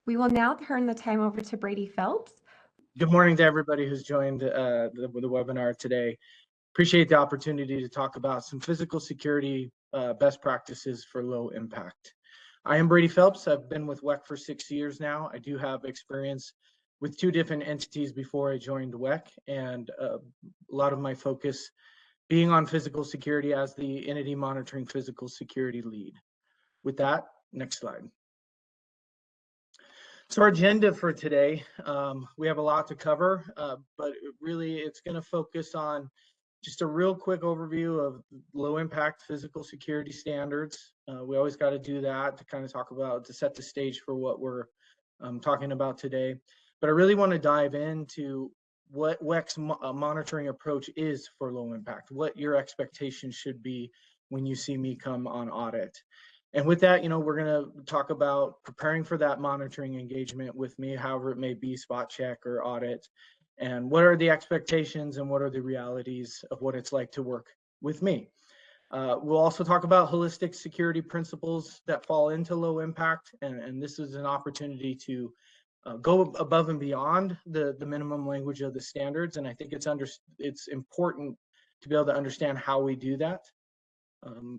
We will now turn the time over to Brady Phelps. Good morning to everybody who's joined the webinar today. Appreciate the opportunity to talk about some physical security best practices for low impact. I am Brady Phelps. I've been with WECC for 6 years now. I do have experience with 2 different entities before I joined WECC, and a lot of my focus being on physical security as the entity monitoring physical security lead. With that, next slide. So our agenda for today, we have a lot to cover, but really it's going to focus on just a real quick overview of low impact physical security standards. We always got to do that to kind of talk about, to set the stage for what we're talking about today. But I really want to dive into what WECC's monitoring approach is for low impact, what your expectations should be when you see me come on audit. And with that, we're going to talk about preparing for that monitoring engagement with me, however it may be, spot check or audit, and what are the expectations and what are the realities of what it's like to work with me. We'll also talk about holistic security principles that fall into low impact, and this is an opportunity to go above and beyond the minimum language of the standards, and I think it's important to be able to understand how we do that.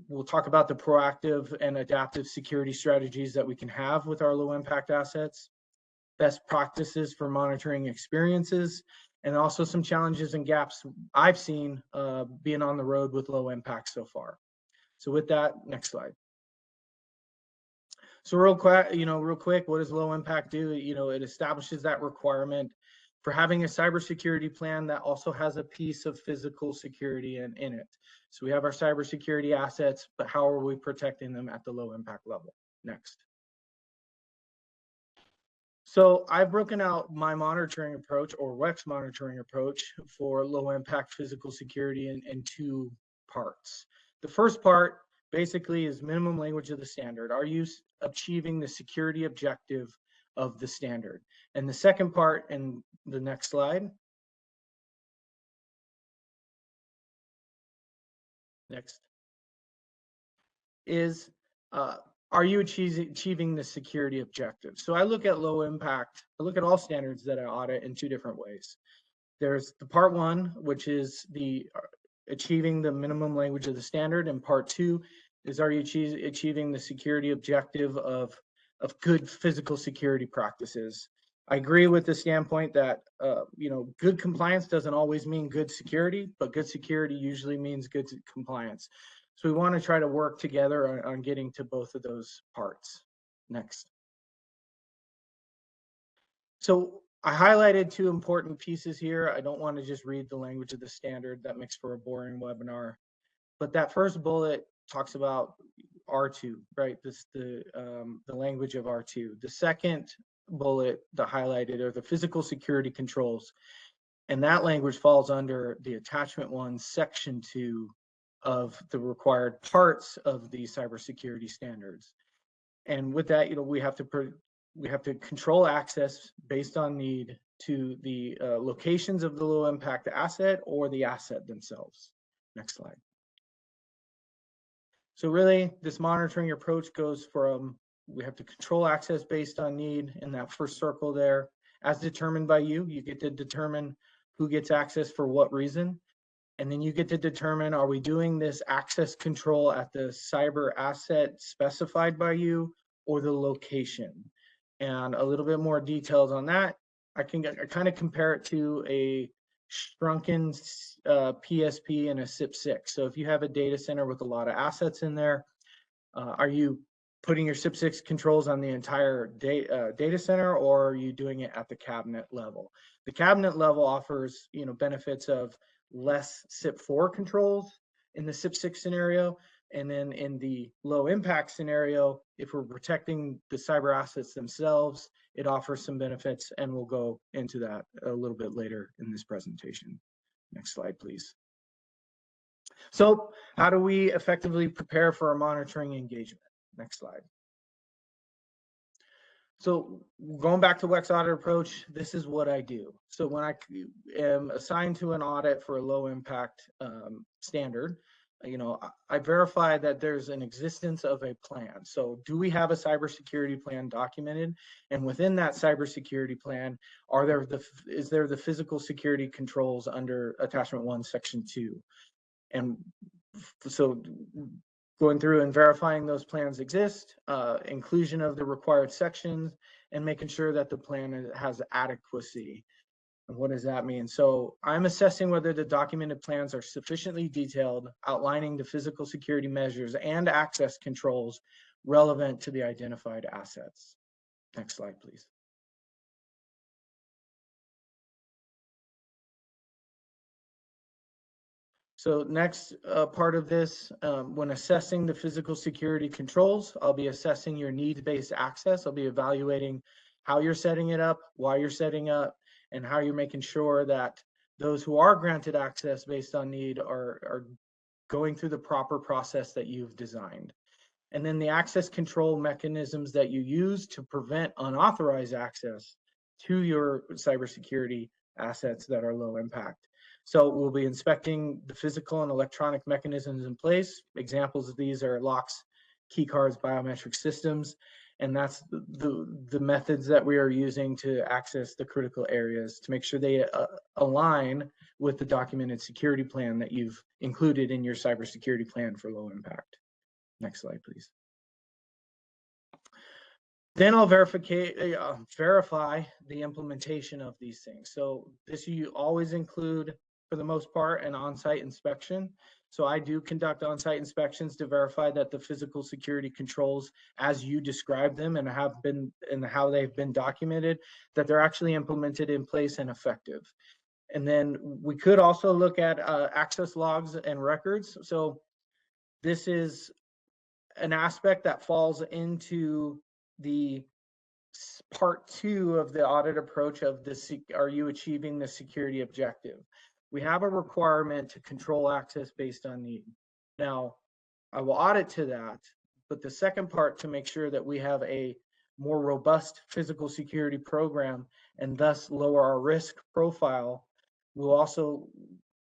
We'll talk about the proactive and adaptive security strategies that we can have with our low impact assets, best practices for monitoring experiences, and also some challenges and gaps I've seen being on the road with low impact so far. So with that, next slide. So real quick, what does low impact do? It establishes that requirement for having a cybersecurity plan that also has a piece of physical security in it. So we have our cybersecurity assets, but how are we protecting them at the low impact level? Next. So I've broken out my monitoring approach, or WECC's monitoring approach, for low impact physical security in 2 parts. The first part basically is minimum language of the standard. Are you achieving the security objective of the standard? And the second part, in the next slide, next, is are you achieving the security objective? So I look at low impact, I look at all standards that I audit in 2 different ways. There's the part 1, which is the achieving the minimum language of the standard, and part 2 is are you achieving the security objective of good physical security practices. I agree with the standpoint that good compliance doesn't always mean good security, but good security usually means good compliance. So we want to try to work together on getting to both of those parts. Next. So I highlighted 2 important pieces here. I don't want to just read the language of the standard. That makes for a boring webinar. But that first bullet talks about R2, right? The language of R2. The second bullet, the highlighted, are the physical security controls, and that language falls under the attachment 1, section 2 of the required parts of the cybersecurity standards. And with that, we have to control access based on need to the locations of the low impact asset or the asset themselves. Next slide. So really, this monitoring approach goes from, we have to control access based on need in that first circle there, as determined by you. You get to determine who gets access for what reason. And then you get to determine, are we doing this access control at the cyber asset specified by you or the location? And a little bit more details on that. I kind of compare it to a shrunken PSP and a SIP6. So if you have a data center with a lot of assets in there, are you putting your SIP6 controls on the entire data center, or are you doing it at the cabinet level? The cabinet level offers benefits of less SIP4 controls in the SIP6 scenario, and then in the low impact scenario, if we're protecting the cyber assets themselves, it offers some benefits, and we'll go into that a little bit later in this presentation. Next slide, please. So how do we effectively prepare for our monitoring engagement? Next slide. So going back to WECC's audit approach, this is what I do. So when I am assigned to an audit for a low impact standard, I verify that there's an existence of a plan. So do we have a cybersecurity plan documented? And within that cybersecurity plan, is there the physical security controls under attachment 1, section 2? And so going through and verifying those plans exist, inclusion of the required sections, and making sure that the plan has adequacy. And what does that mean? So I'm assessing whether the documented plans are sufficiently detailed, outlining the physical security measures and access controls relevant to the identified assets. Next slide, please. So next part of this, when assessing the physical security controls, I'll be assessing your needs-based access. I'll be evaluating how you're setting it up, why you're setting up, and how you're making sure that those who are granted access based on need are going through the proper process that you've designed. And then the access control mechanisms that you use to prevent unauthorized access to your cybersecurity assets that are low impact. So we'll be inspecting the physical and electronic mechanisms in place. Examples of these are locks, key cards, biometric systems, and that's the methods that we are using to access the critical areas to make sure they align with the documented security plan that you've included in your cybersecurity plan for low impact. Next slide, please. Then I'll verify the implementation of these things. So this you always include, for the most part, an on-site inspection. So I do conduct on-site inspections to verify that the physical security controls, as you describe them and have been and how they've been documented, that they're actually implemented in place and effective. And then we could also look at access logs and records. So this is an aspect that falls into the part 2 of the audit approach of this. Are you achieving the security objective? We have a requirement to control access based on need. Now, I will audit to that, but the second part, to make sure that we have a more robust physical security program and thus lower our risk profile, we'll also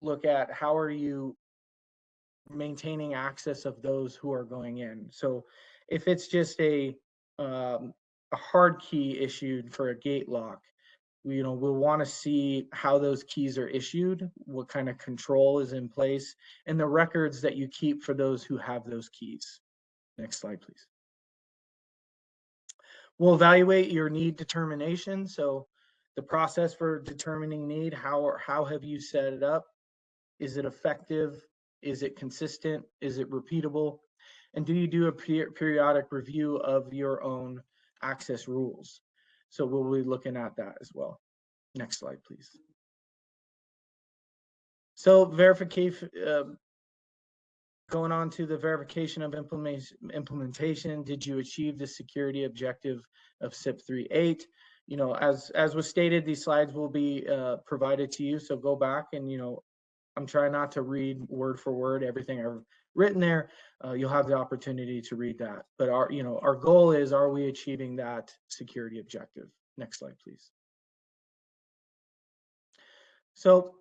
look at how are you maintaining access of those who are going in. So if it's just a hard key issued for a gate lock, we'll want to see how those keys are issued, what kind of control is in place, and the records that you keep for those who have those keys. Next slide, please. We'll evaluate your need determination. So the process for determining need, how have you set it up? Is it effective? Is it consistent? Is it repeatable? And do you do a periodic review of your own access rules? So we'll be looking at that as well. Next slide, please. So verification, going on to the verification of implementation. Did you achieve the security objective of CIP 3.8? As was stated, these slides will be provided to you. So go back and, I'm trying not to read word for word everything I've written there. You'll have the opportunity to read that. But our goal is, are we achieving that security objective? Next slide, please. So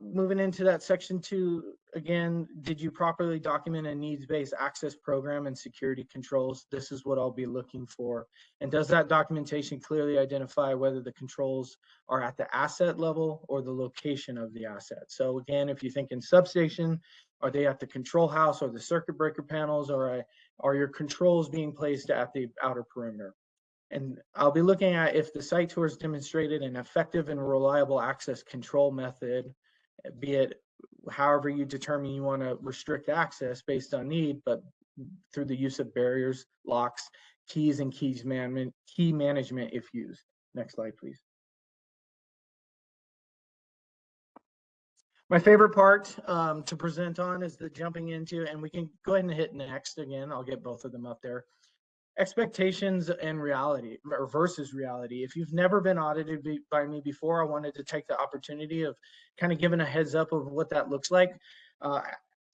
moving into that section 2, again, did you properly document a needs-based access program and security controls? This is what I'll be looking for. And does that documentation clearly identify whether the controls are at the asset level or the location of the asset? So again, if you think in substation, are they at the control house or the circuit breaker panels, or are your controls being placed at the outer perimeter? And I'll be looking at if the site tours demonstrated an effective and reliable access control method, be it however you determine you want to restrict access based on need, but through the use of barriers, locks, keys, and key management if used. Next slide, please. My favorite part to present on is the jumping into, and we can go ahead and hit next again. I'll get both of them up there. Expectations and reality, or versus reality. If you've never been audited by me before, I wanted to take the opportunity of kind of giving a heads up of what that looks like.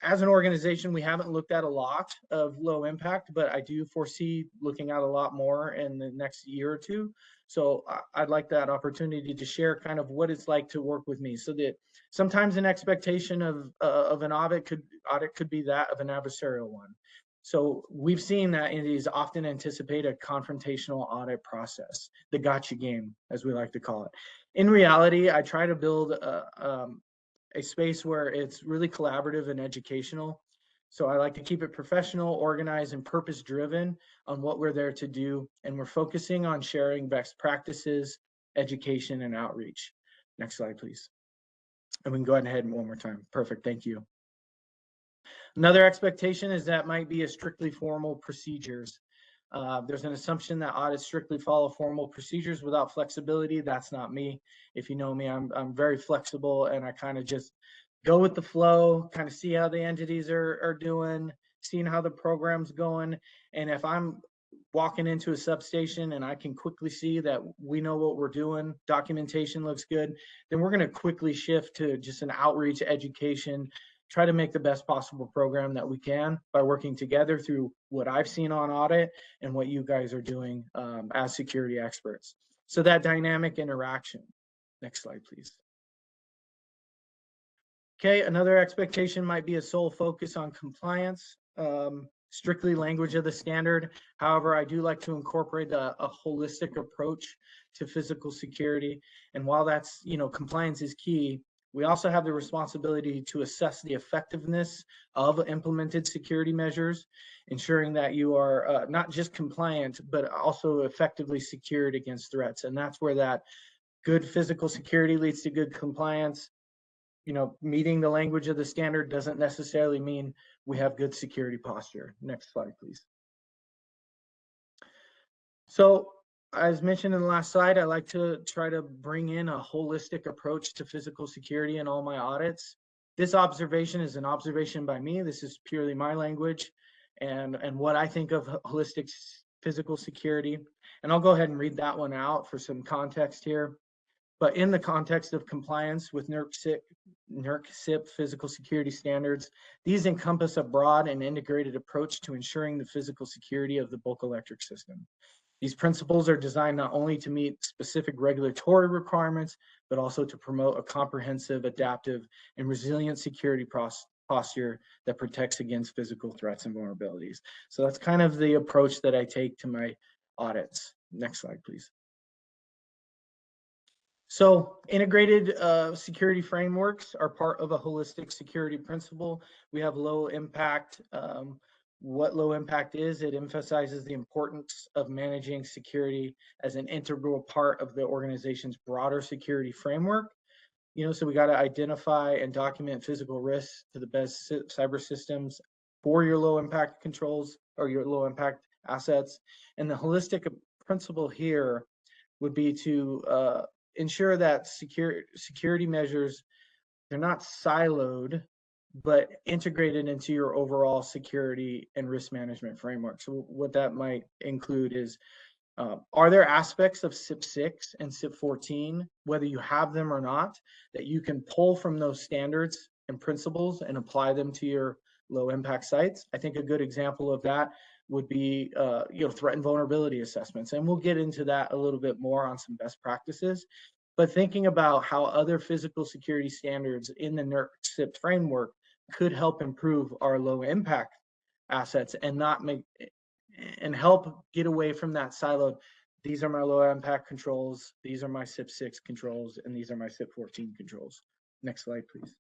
As an organization, we haven't looked at a lot of low impact, but I do foresee looking at a lot more in the next year or two. So I'd like that opportunity to share kind of what it's like to work with me, so that sometimes an expectation of an audit could be that of an adversarial one. So we've seen that entities often anticipate a confrontational audit process, the gotcha game, as we like to call it. In reality, I try to build a space where it's really collaborative and educational. So I like to keep it professional, organized, and purpose driven on what we're there to do. And we're focusing on sharing best practices, education, and outreach. Next slide, please. And we can go ahead and one more time. Perfect. Thank you. Another expectation is that might be a strictly formal procedures. There's an assumption that audits strictly follow formal procedures without flexibility. That's not me. If you know me, I'm very flexible, and I kind of just go with the flow, kind of see how the entities are doing, seeing how the program's going. And if I'm walking into a substation and I can quickly see that we know what we're doing, documentation looks good, then we're going to quickly shift to just an outreach education, try to make the best possible program that we can by working together through what I've seen on audit and what you guys are doing as security experts. So that dynamic interaction. Next slide, please. Okay, another expectation might be a sole focus on compliance, strictly language of the standard. However, I do like to incorporate a holistic approach to physical security. And while that's, compliance is key, we also have the responsibility to assess the effectiveness of implemented security measures, ensuring that you are not just compliant, but also effectively secured against threats. And that's where that good physical security leads to good compliance. Meeting the language of the standard doesn't necessarily mean we have good security posture. Next slide, please. So as mentioned in the last slide, I like to try to bring in a holistic approach to physical security in all my audits. This observation is an observation by me. This is purely my language and what I think of holistic physical security. And I'll go ahead and read that one out for some context here. But in the context of compliance with NERC-CIP physical security standards, these encompass a broad and integrated approach to ensuring the physical security of the bulk electric system. These principles are designed not only to meet specific regulatory requirements, but also to promote a comprehensive, adaptive, and resilient security posture that protects against physical threats and vulnerabilities. So that's kind of the approach that I take to my audits. Next slide, please. So integrated security frameworks are part of a holistic security principle. We have low impact. What low impact is, it emphasizes the importance of managing security as an integral part of the organization's broader security framework. So we got to identify and document physical risks to the best cyber systems for your low impact controls or your low impact assets. And the holistic principle here would be to ensure that security measures, they're not siloed, but integrated into your overall security and risk management framework. So what that might include is, are there aspects of CIP 6 and CIP 14, whether you have them or not, that you can pull from those standards and principles and apply them to your low impact sites? I think a good example of that would be threat and vulnerability assessments. And we'll get into that a little bit more on some best practices. But thinking about how other physical security standards in the NERC-CIP framework could help improve our low impact assets and help get away from that siloed, these are my low impact controls, these are my CIP 6 controls, and these are my CIP 14 controls. Next slide, please.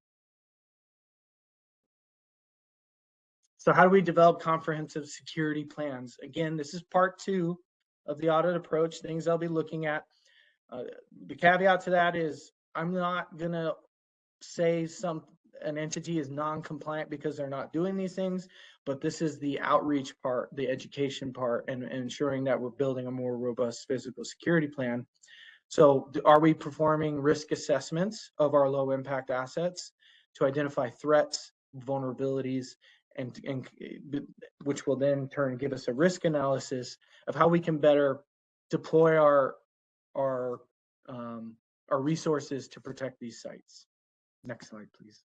So how do we develop comprehensive security plans? Again, this is part 2 of the audit approach, things I'll be looking at. The caveat to that is I'm not going to say an entity is non-compliant because they're not doing these things, but this is the outreach part, the education part, and ensuring that we're building a more robust physical security plan. So are we performing risk assessments of our low impact assets to identify threats, vulnerabilities, and which will then turn give us a risk analysis of how we can better deploy our resources to protect these sites. Next slide, please.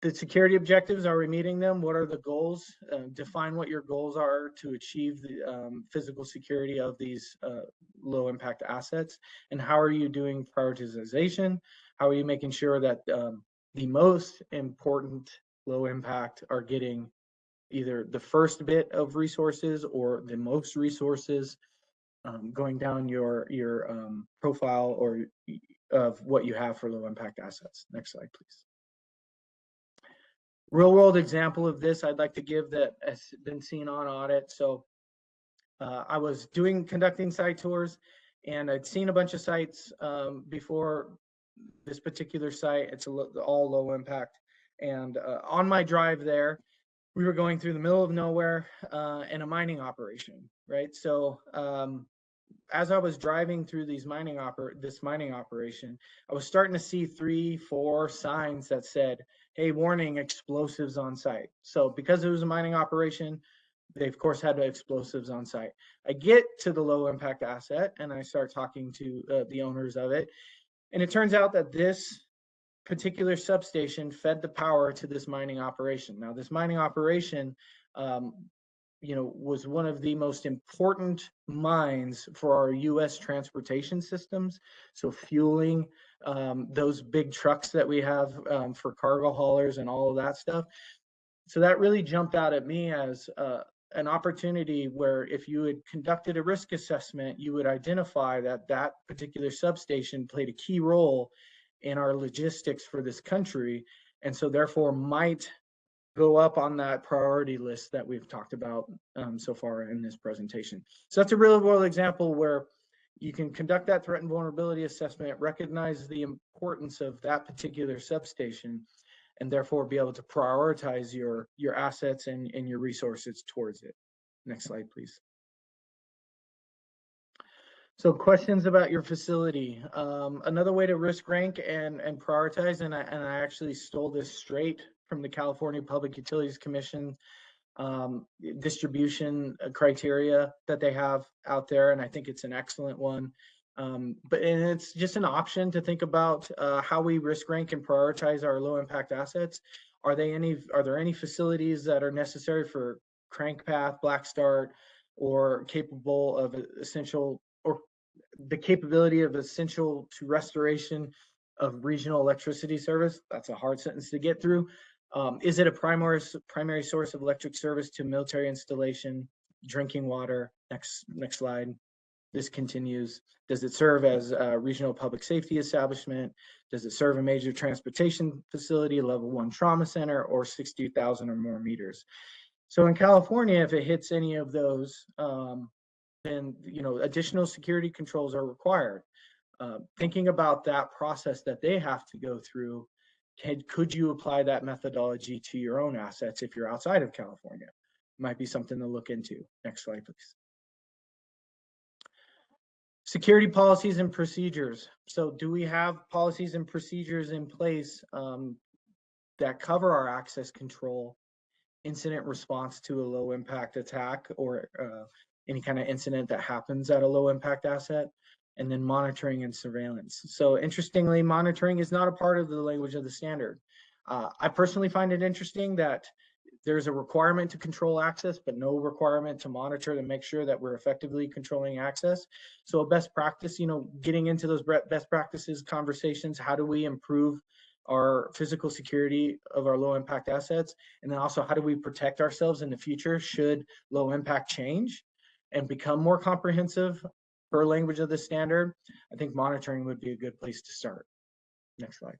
The security objectives, are we meeting them? What are the goals? Define what your goals are to achieve the physical security of these low impact assets. And how are you doing prioritization? How are you making sure that the most important low impact are getting either the first bit of resources or the most resources, going down your profile or of what you have for low impact assets. Next slide, please. Real world example of this I'd like to give that has been seen on audit. So I was conducting site tours, and I'd seen a bunch of sites before this particular site. It's all low impact. And on my drive there, we were going through the middle of nowhere in a mining operation, right? So as I was driving through this mining operation, I was starting to see 3, 4 signs that said, hey, warning, explosives on site. So because it was a mining operation, they of course had explosives on site. I get to the low impact asset and I start talking to the owners of it. And it turns out that this particular substation fed the power to this mining operation. Now, this mining operation, was one of the most important mines for our U.S. transportation systems. So fueling those big trucks that we have for cargo haulers and all of that stuff. So that really jumped out at me as an opportunity where if you had conducted a risk assessment, you would identify that that particular substation played a key role in our logistics for this country, and so therefore might go up on that priority list that we've talked about so far in this presentation. So that's a real world example where you can conduct that threat and vulnerability assessment, recognize the importance of that particular substation, and therefore be able to prioritize your assets and your resources towards it. Next slide, please. So questions about your facility. Another way to risk rank and prioritize, and I actually stole this straight from the California Public Utilities Commission distribution criteria that they have out there, and I think it's an excellent one. But it's just an option to think about how we risk rank and prioritize our low impact assets. Are there any facilities that are necessary for crank path, black start, or capable of essential, or the capability of essential to restoration of regional electricity service? That's a hard sentence to get through. Is it a primary source of electric service to military installation, drinking water? Next slide. This continues. Does it serve as a regional public safety establishment? Does it serve a major transportation facility, level 1 trauma center, or 60,000 or more meters? So in California, if it hits any of those, then additional security controls are required. Thinking about that process that they have to go through, could you apply that methodology to your own assets if you're outside of California? Might be something to look into. Next slide, please. Security policies and procedures. So do we have policies and procedures in place that cover our access control, incident response to a low impact attack, or any kind of incident that happens at a low impact asset, and then monitoring and surveillance? So interestingly, monitoring is not a part of the language of the standard. I personally find it interesting that there's a requirement to control access, but no requirement to monitor to make sure that we're effectively controlling access. So a best practice, getting into those best practices conversations, how do we improve our physical security of our low impact assets? And then also, how do we protect ourselves in the future should low impact change and become more comprehensive per language of the standard? I think monitoring would be a good place to start. Next slide.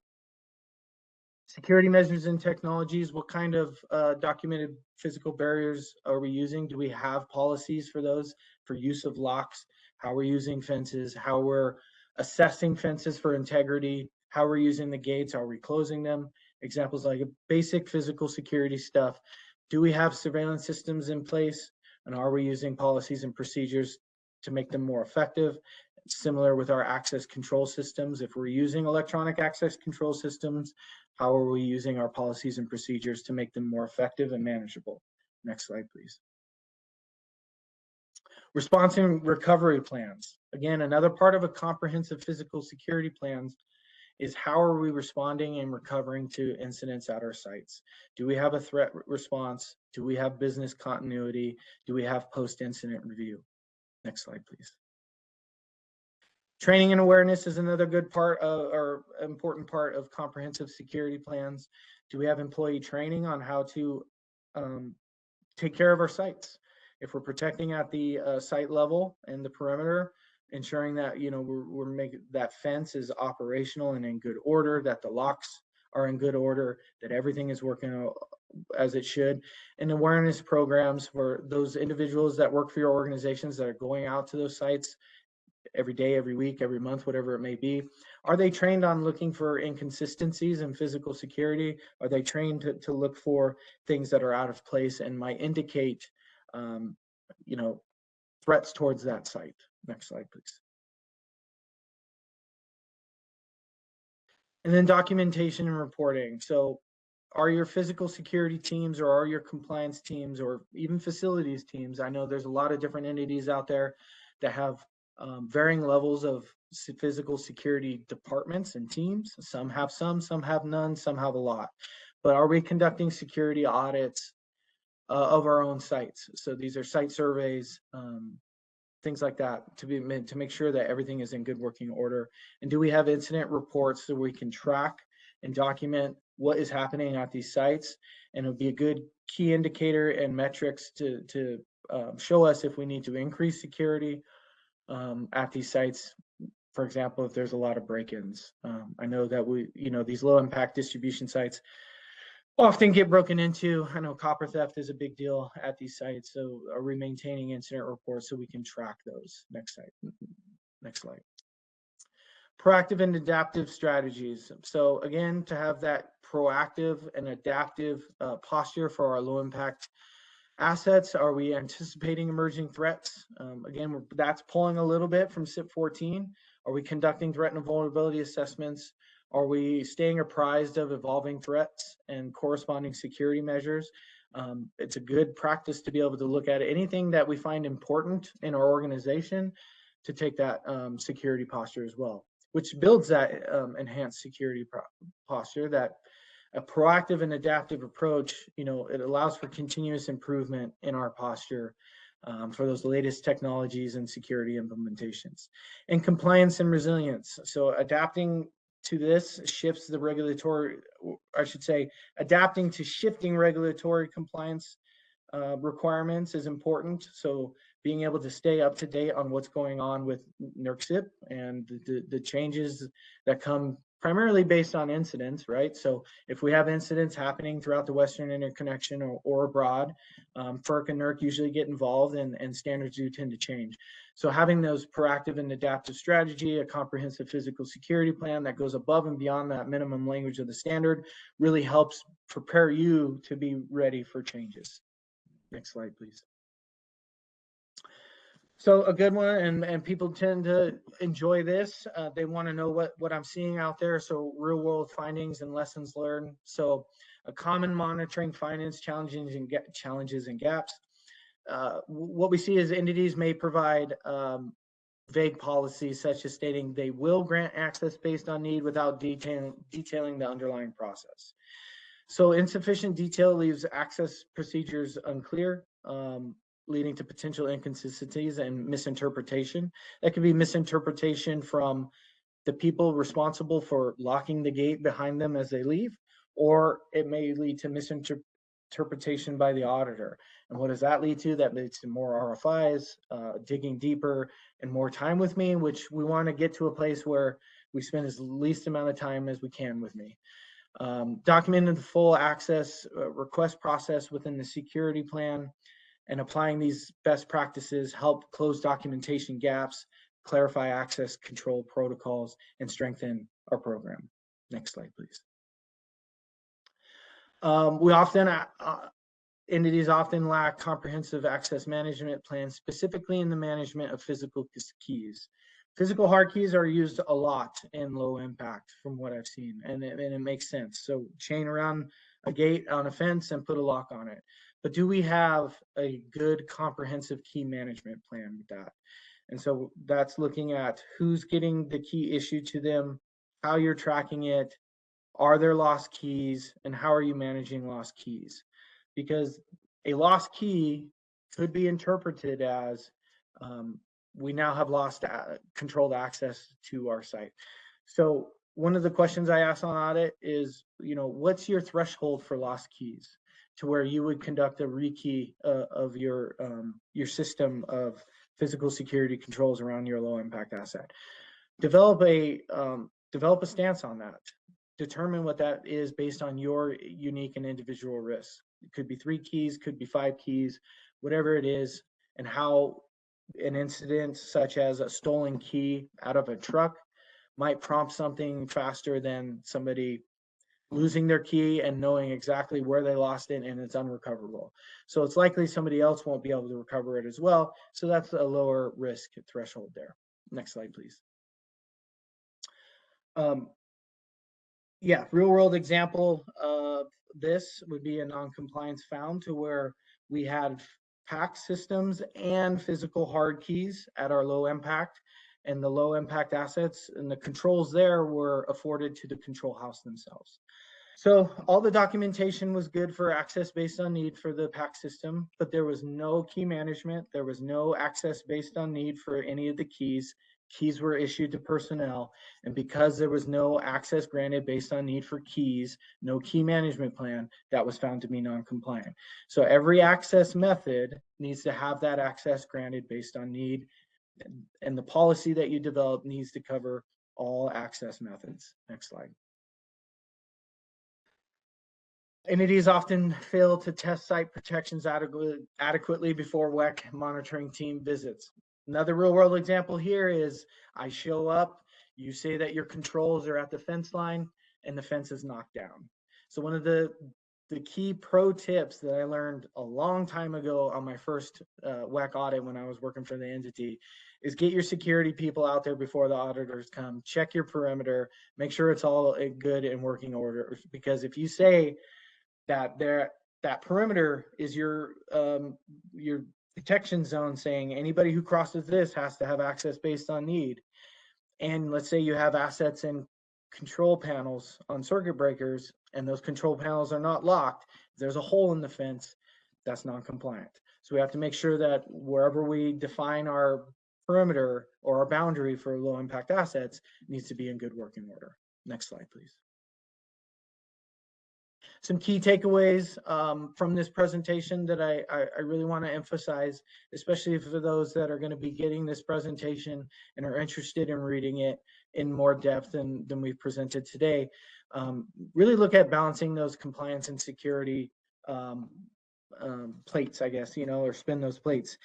Security measures and technologies. What kind of documented physical barriers are we using? Do we have policies for those, for use of locks? How we're using fences? How we're assessing fences for integrity? How we're using the gates? Are we closing them? Examples like basic physical security stuff. Do we have surveillance systems in place? And are we using policies and procedures to make them more effective? Similar with our access control systems. If we're using electronic access control systems, how are we using our policies and procedures to make them more effective and manageable? Next slide, please. Response and recovery plans. Again, another part of a comprehensive physical security plans is how are we responding and recovering to incidents at our sites? Do we have a threat response? Do we have business continuity? Do we have post-incident review? Next slide, please. Training and awareness is another good part of, or important part of comprehensive security plans. Do we have employee training on how to take care of our sites? If we're protecting at the site level and the perimeter, ensuring that we're making that fence is operational and in good order, that the locks are in good order, that everything is working as it should, and awareness programs for those individuals that work for your organizations that are going out to those sites every day, every week, every month, whatever it may be. Are they trained on looking for inconsistencies in physical security? Are they trained to look for things that are out of place and might indicate threats towards that site? Next slide, please. And then documentation and reporting. So are your physical security teams, or are your compliance teams, or even facilities teams? I know there's a lot of different entities out there that have varying levels of physical security departments and teams. Some have some have none, some have a lot. But are we conducting security audits of our own sites? So these are site surveys, things like that, to make sure that everything is in good working order. And do we have incident reports so we can track and document what is happening at these sites? And it'll be a good key indicator and metrics to show us if we need to increase security at these sites. For example, if there's a lot of break-ins. I know that these low impact distribution sites often get broken into. I know copper theft is a big deal at these sites. So are we maintaining incident reports so we can track those? Next slide. Proactive and adaptive strategies. So again, to have that proactive and adaptive posture for our low impact assets. Are we anticipating emerging threats? Again, that's pulling a little bit from CIP 14. Are we conducting threat and vulnerability assessments? Are we staying apprised of evolving threats and corresponding security measures? It's a good practice to be able to look at anything that we find important in our organization to take that security posture as well, which builds that enhanced security posture, that a proactive and adaptive approach. It allows for continuous improvement in our posture for those latest technologies and security implementations. And compliance and resilience. So adapting to this shifts the regulatory, adapting to shifting regulatory compliance requirements is important. So being able to stay up to date on what's going on with NERC-CIP and the changes that come primarily based on incidents, right? So if we have incidents happening throughout the Western Interconnection or abroad, FERC and NERC usually get involved, and standards do tend to change. So having those proactive and adaptive strategy, a comprehensive physical security plan that goes above and beyond that minimum language of the standard really helps prepare you to be ready for changes. Next slide, please. So a good one, and people tend to enjoy this. They want to know what I'm seeing out there. So real world findings and lessons learned. So a common monitoring findings, challenges and gaps. What we see is entities may provide vague policies, such as stating they will grant access based on need without detailing the underlying process. So insufficient detail leaves access procedures unclear, leading to potential inconsistencies and misinterpretation. That could be misinterpretation from the people responsible for locking the gate behind them as they leave, or it may lead to misinterpretation by the auditor. And what does that lead to? That leads to more RFIs, digging deeper, and more time with me, which we want to get to a place where we spend as least amount of time as we can with me. Documenting the full access request process within the security plan, and applying these best practices help close documentation gaps, clarify access control protocols, and strengthen our program. Next slide, please. Entities often lack comprehensive access management plans, specifically in the management of physical keys. Physical hard keys are used a lot in low impact from what I've seen, and it makes sense. So chain around a gate on a fence and put a lock on it. But do we have a good comprehensive key management plan with that? And so that's looking at who's getting the key issued to them, how you're tracking it, are there lost keys, and how are you managing lost keys? Because a lost key could be interpreted as we now have lost controlled access to our site. So one of the questions I ask on audit is, what's your threshold for lost keys to where you would conduct a rekey of your system of physical security controls around your low impact asset? Develop a stance on that. Determine what that is based on your unique and individual risks. It could be 3 keys, could be 5 keys, whatever it is, and how an incident such as a stolen key out of a truck might prompt something faster than somebody losing their key and knowing exactly where they lost it and it's unrecoverable. So it's likely somebody else won't be able to recover it as well. So that's a lower risk threshold there. Next slide, please. Yeah, real world example of this would be a non-compliance found to where we had PAC systems and physical hard keys at our low impact, and the low impact assets and the controls there were afforded to the control house themselves. So all the documentation was good for access based on need for the PAC system, but there was no key management. There was no access based on need for any of the keys. Keys were issued to personnel. And because there was no access granted based on need for keys, no key management plan, that was found to be non-compliant. So every access method needs to have that access granted based on need. And the policy that you develop needs to cover all access methods. Next slide. Entities often fail to test site protections adequately before WECC monitoring team visits. Another real world example here is I show up, you say that your controls are at the fence line and the fence is knocked down. So one of the key pro tips that I learned a long time ago on my first WECC audit when I was working for the entity is get your security people out there before the auditors come, check your perimeter, make sure it's all in good and working order. Because if you say that perimeter is your detection zone, saying anybody who crosses this has to have access based on need. And let's say you have assets in control panels on circuit breakers and those control panels are not locked, there's a hole in the fence, that's non-compliant. So we have to make sure that wherever we define our perimeter or our boundary for low impact assets needs to be in good working order. Next slide, please. Some key takeaways from this presentation that I really want to emphasize, especially for those that are going to be getting this presentation and are interested in reading it in more depth than we've presented today. Really look at balancing those compliance and security plates, I guess, or spin those plates.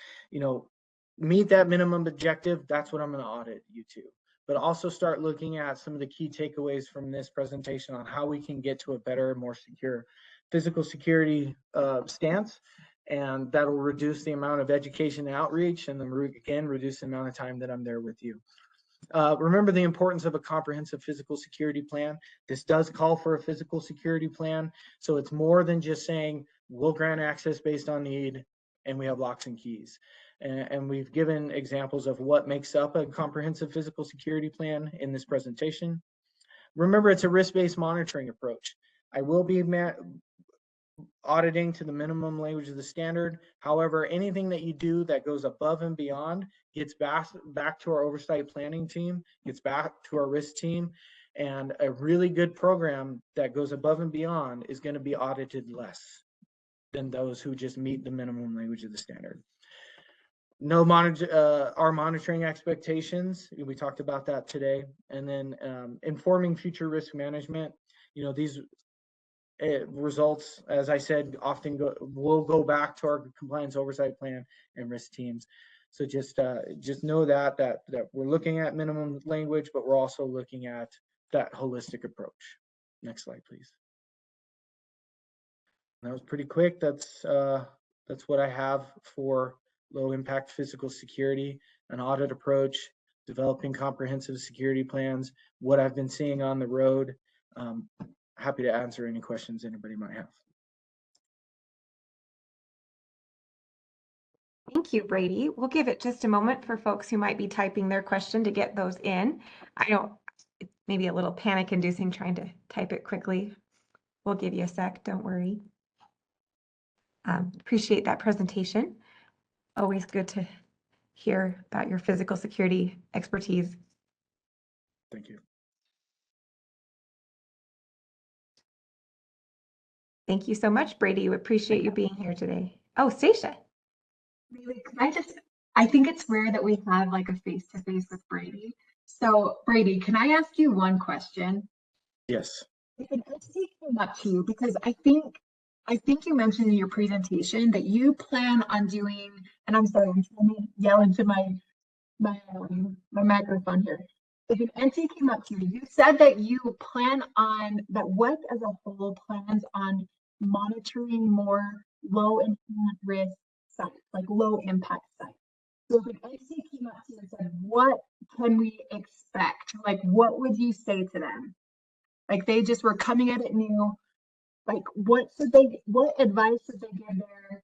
Meet that minimum objective, that's what I'm going to audit you to. But also start looking at some of the key takeaways from this presentation on how we can get to a better, more secure physical security stance. And that'll reduce the amount of education and outreach, and then again, reduce the amount of time that I'm there with you. Remember the importance of a comprehensive physical security plan. This does call for a physical security plan. So it's more than just saying we'll grant access based on need and we have locks and keys. And we've given examples of what makes up a comprehensive physical security plan in this presentation. Remember, it's a risk-based monitoring approach. I will be auditing to the minimum language of the standard. However, anything that you do that goes above and beyond gets back to our oversight planning team, gets back to our risk team, and a really good program that goes above and beyond is going to be audited less than those who just meet the minimum language of the standard. No our monitoring expectations, we talked about that today, and then informing future risk management. These results, as I said, often will go back to our compliance oversight plan and risk teams. So just know that we're looking at minimum language, but we're also looking at that holistic approach. Next slide, please. That was pretty quick. That's what I have for low impact physical security, an audit approach, developing comprehensive security plans, what I've been seeing on the road. Happy to answer any questions anybody might have. Thank you, Brady. We'll give it just a moment for folks who might be typing their question to get those in. I know maybe a little panic inducing trying to type it quickly. We'll give you a sec, don't worry. Appreciate that presentation. Always good to hear about your physical security expertise. Thank you. Thank you so much, Brady. We appreciate you being here today. Oh, Stacia. Really, I think it's rare that we have like a face-to-face with Brady. So Brady, can I ask you one question? Yes. If an entity came up to you, because I think you mentioned in your presentation that you plan on doing, and I'm sorry, I'm trying to yell into my microphone here. If an entity came up to you, you said that you plan on, that WECC as a whole plans on monitoring more low inherent risk sites, like low impact sites. So if an entity came up to you and said, what can we expect? Like, what would you say to them? Like they just were coming at it new. Like what advice should they give their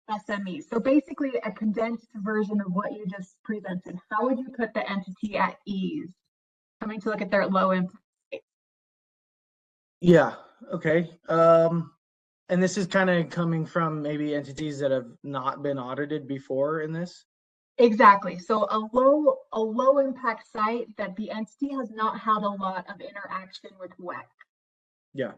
SMEs? So basically a condensed version of what you just presented. How would you put the entity at ease coming to look at their low impact? Yeah. Okay. And this is kind of coming from maybe entities that have not been audited before in this. Exactly. So a low impact site that the entity has not had a lot of interaction with WECC. Yeah.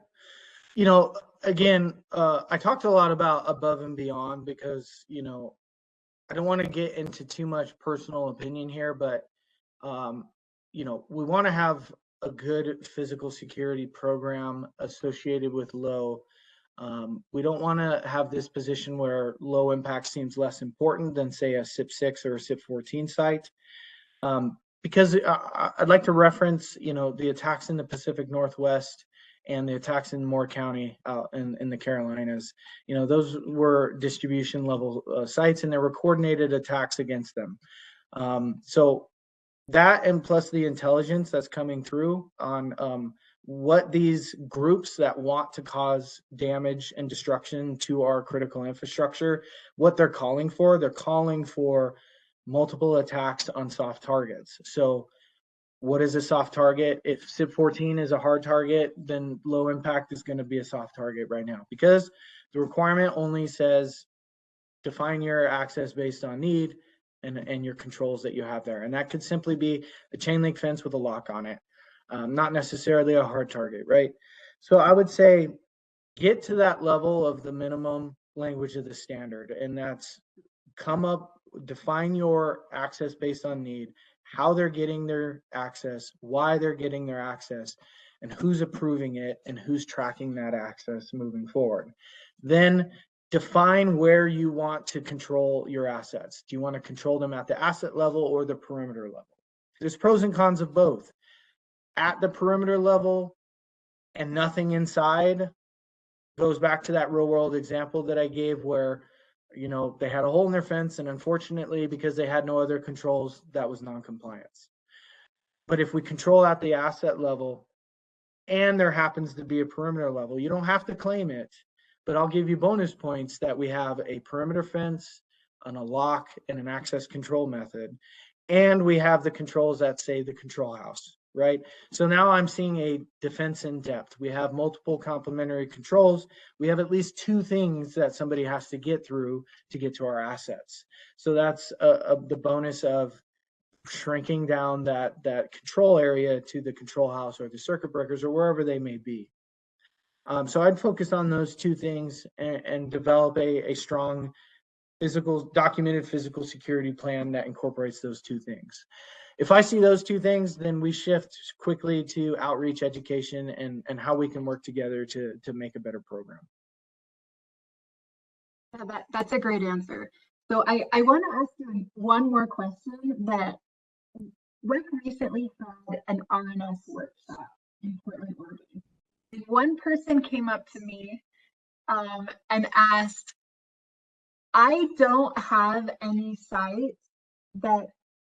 Again, I talked a lot about above and beyond because, I don't want to get into too much personal opinion here, but, we want to have a good physical security program associated with low. We don't want to have this position where low impact seems less important than, say, a CIP6 or a CIP14 site. Because I'd like to reference, the attacks in the Pacific Northwest and the attacks in Moore County out in the Carolinas. Those were distribution level sites, and there were coordinated attacks against them. So that, and plus the intelligence that's coming through on what these groups that want to cause damage and destruction to our critical infrastructure, what they're calling for. They're calling for multiple attacks on soft targets. So what is a soft target? If CIP14 is a hard target, then low impact is going to be a soft target right now, because the requirement only says define your access based on need and your controls that you have there. And that could simply be a chain link fence with a lock on it, not necessarily a hard target, right? So I would say get to that level of the minimum language of the standard, and that's define your access based on need, how they're getting their access, why they're getting their access, and who's approving it and who's tracking that access moving forward. Then define where you want to control your assets. Do you want to control them at the asset level or the perimeter level? There's pros and cons of both. At the perimeter level and nothing inside goes back to that real world example that I gave where they had a hole in their fence, and unfortunately, because they had no other controls, that was non-compliance. But if we control at the asset level and there happens to be a perimeter level, you don't have to claim it, but I'll give you bonus points that we have a perimeter fence and a lock and an access control method. And we have the controls that say the control house, right? So now I'm seeing a defense in depth. We have multiple complementary controls. We have at least two things that somebody has to get through to get to our assets. So that's the bonus of shrinking down that control area to the control house or the circuit breakers or wherever they may be. So I'd focus on those two things and develop a strong documented physical security plan that incorporates those two things. If I see those two things, then we shift quickly to outreach, education, and how we can work together to make a better program. Yeah, that's a great answer. So I want to ask you one more question. That WECC recently had an RNS workshop in Portland, Oregon. And one person came up to me and asked, I don't have any sites that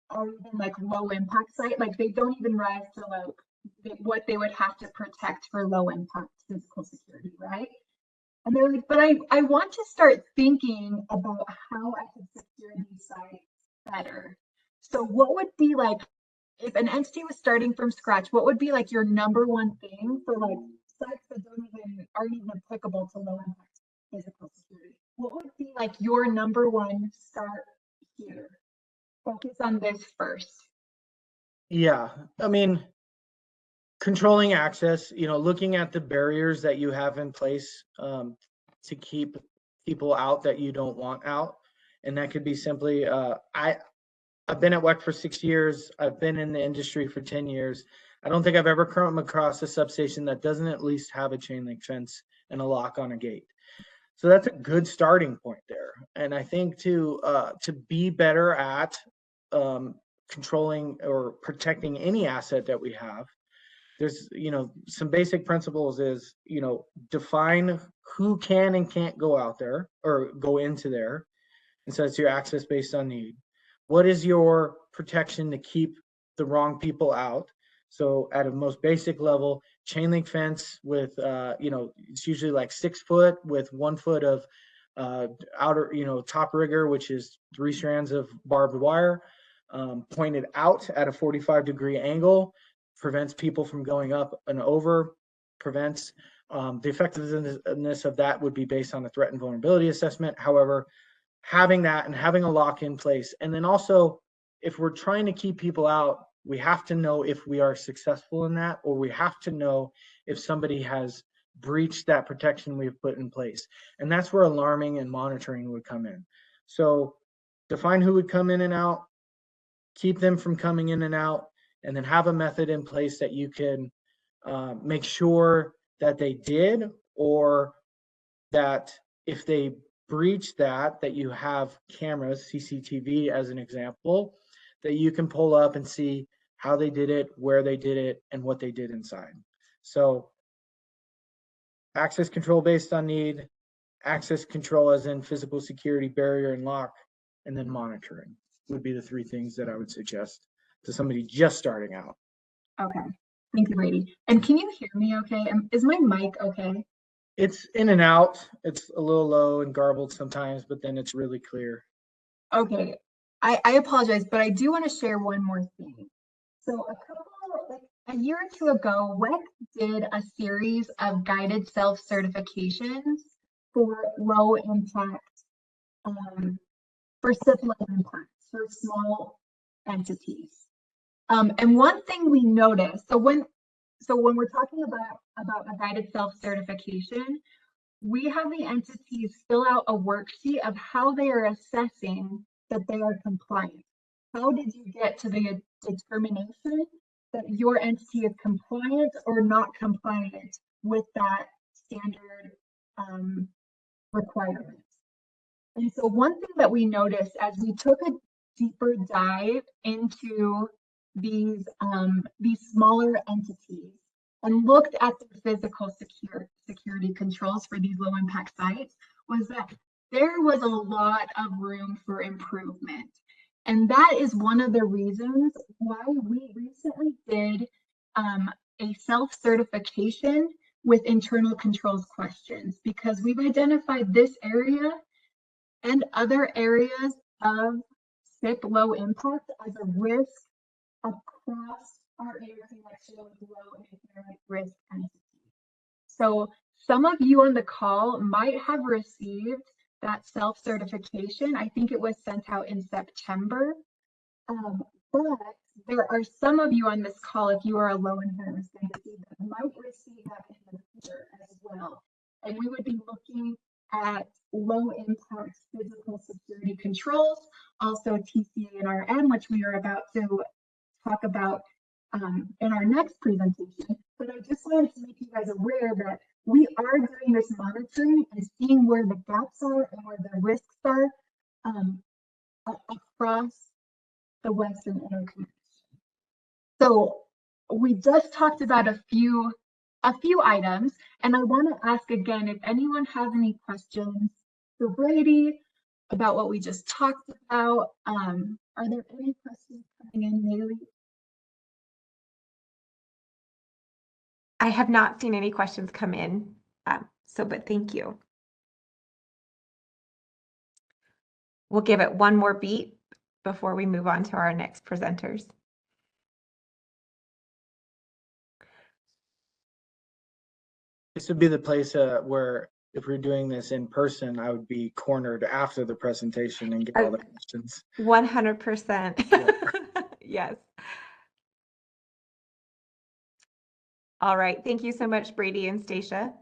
are even like low impact site, like they don't even rise to like what they would have to protect for low impact physical security, right? And they're like, but I want to start thinking about how I can secure these sites better. So what would be like, if an entity was starting from scratch, what would be like your number one thing for like sites that aren't even applicable to low impact physical security? What would be like your number one start here? Focus on this first. Yeah, I mean, controlling access, looking at the barriers that you have in place to keep people out that you don't want out. And that could be simply, I've been at WECC for 6 years. I've been in the industry for 10 years. I don't think I've ever come across a substation that doesn't at least have a chain link fence and a lock on a gate. So that's a good starting point there. And I think to be better at controlling or protecting any asset that we have, there's some basic principles is define who can and can't go out there or go into there, and so it's your access based on need. What is your protection to keep the wrong people out? So at a most basic level, chain link fence with it's usually like 6 foot with 1 foot of outer top rigger, which is 3 strands of barbed wire pointed out at a 45-degree angle, prevents people from going up and over, prevents the effectiveness of that would be based on a threat and vulnerability assessment. However, having that and having a lock in place, and then also if we're trying to keep people out, we have to know if we are successful in that, or we have to know if somebody has breached that protection we've put in place. And that's where alarming and monitoring would come in. So define who would come in and out, keep them from coming in and out, and then have a method in place that you can make sure that they did, or that if they breach that you have cameras, CCTV as an example, that you can pull up and see how they did it, where they did it, and what they did inside. So access control based on need, access control as in physical security, barrier and lock, and then monitoring would be the 3 things that I would suggest to somebody just starting out. Okay, thank you, Brady. And can you hear me okay? Is my mic okay? It's in and out. It's a little low and garbled sometimes, but then it's really clear. Okay, I apologize, but I do want to share one more thing. So a year or 2 ago, WECC did a series of guided self-certifications for low impact, for SIP low impact, for small entities. And one thing we noticed, so when we're talking about a guided self-certification, we have the entities fill out a worksheet of how they are assessing that they are compliant. How did you get to the determination that your entity is compliant or not compliant with that standard requirement? And so one thing that we noticed as we took a deeper dive into these smaller entities and looked at the physical security controls for these low impact sites, was that there was a lot of room for improvement. And that is one of the reasons why we recently did a self-certification with internal controls questions, because we've identified this area and other areas of SIP low impact as a risk across our interconnection with low and inherent risk entities. So some of you on the call might have received that self-certification. I think it was sent out in September. But there are some of you on this call, if you are a low inherent risk entity, that might receive that in the future as well. And we would be looking at low impact physical security controls, also TCA&RM, which we are about to talk about in our next presentation. But I just wanted to make you guys aware that we are doing this monitoring and seeing where the gaps are and where the risks are across the Western interconnection. So we just talked about a few items, and I want to ask again if anyone has any questions for Brady about what we just talked about. Are there any questions coming in, Maylee? I have not seen any questions come in, but thank you. We'll give it one more beat before we move on to our next presenters. This would be the place where if we're doing this in person, I would be cornered after the presentation and get all the questions. 100%. Yes. All right. Thank you so much, Brady and Stacia.